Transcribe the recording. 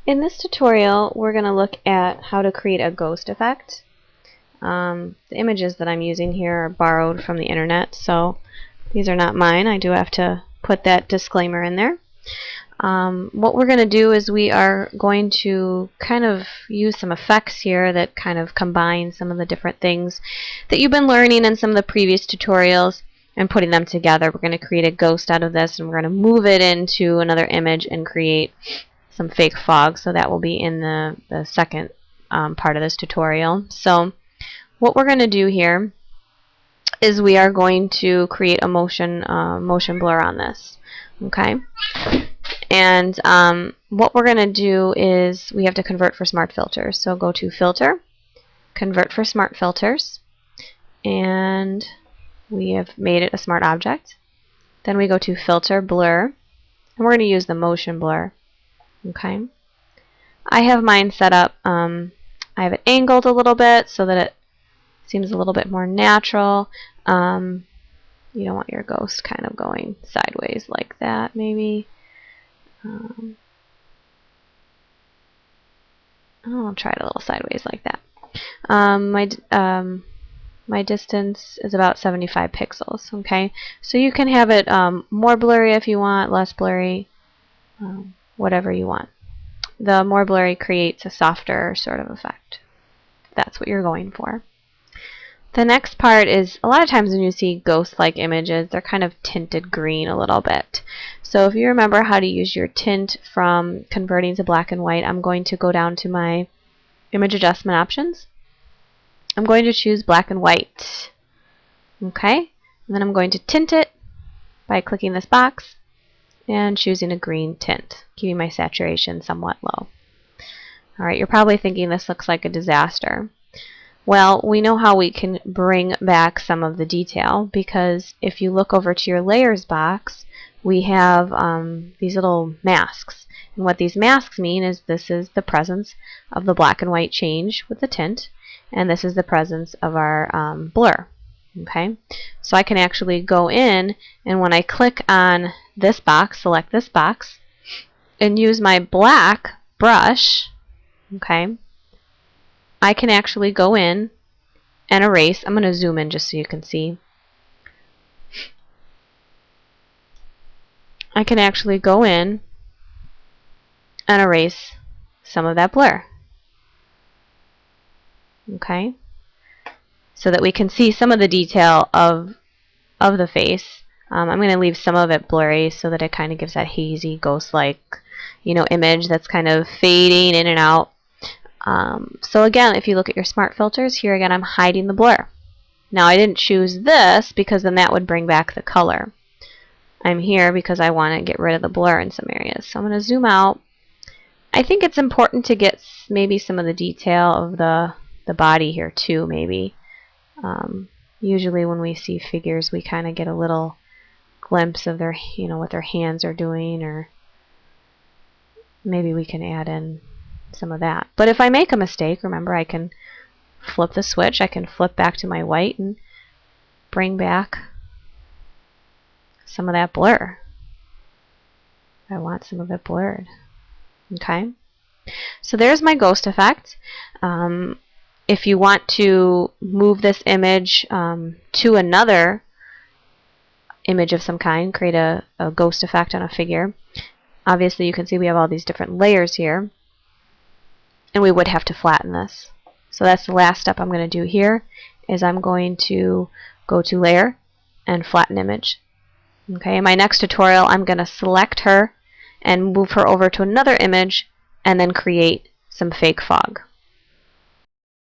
In this tutorial, we're going to look at how to create a ghost effect. The images that I'm using here are borrowed from the internet, so these are not mine. I do have to put that disclaimer in there. What we're going to do is we are going to kind of use some effects here that kind of combine some of the different things that you've been learning in some of the previous tutorials and putting them together. We're going to create a ghost out of this, and we're going to move it into another image and create some fake fog, so that will be in the second part of this tutorial. So what we're going to do here is we are going to create a motion blur on this. Okay, and what we're going to do is we have to convert for smart filters. So go to Filter, Convert for Smart Filters, and we have made it a smart object. Then we go to Filter, Blur, and we're going to use the motion blur. Okay, I have mine set up, I have it angled a little bit so that it seems a little bit more natural. You don't want your ghost kind of going sideways like that, maybe. I'll try it a little sideways like that. My distance is about 75 pixels. Okay, so you can have it more blurry if you want, less blurry, whatever you want. The more blurry creates a softer sort of effect. That's what you're going for. The next part is, a lot of times when you see ghost-like images, they're kind of tinted green a little bit. So if you remember how to use your tint from converting to black and white, I'm going to go down to my image adjustment options. I'm going to choose black and white. Okay, and then I'm going to tint it by clicking this box and choosing a green tint, keeping my saturation somewhat low. Alright, you're probably thinking this looks like a disaster. Well, we know how we can bring back some of the detail, because if you look over to your layers box, we have these little masks. And what these masks mean is this is the presence of the black and white change with the tint, and this is the presence of our blur. Okay, so I can actually go in, and when I click on this box, select this box, and use my black brush, okay, I can actually go in and erase. I'm going to zoom in just so you can see. I can actually go in and erase some of that blur. Okay, so that we can see some of the detail of the face. I'm going to leave some of it blurry so that it kind of gives that hazy, ghost-like, image that's kind of fading in and out. So again, if you look at your smart filters, here again I'm hiding the blur. Now I didn't choose this because then that would bring back the color. I'm here because I want to get rid of the blur in some areas. So I'm going to zoom out. I think it's important to get maybe some of the detail of the body here too, maybe. Usually when we see figures, we kind of get a little glimpse of their, what their hands are doing, or maybe we can add in some of that. But if I make a mistake, remember, I can flip the switch. I can flip back to my white and bring back some of that blur. I want some of it blurred. Okay, so there's my ghost effect. If you want to move this image to another image of some kind, create a ghost effect on a figure, obviously you can see we have all these different layers here, and we would have to flatten this. So that's the last step I'm going to do here, is I'm going to go to Layer and Flatten Image. Okay, in my next tutorial I'm going to select her and move her over to another image and then create some fake fog.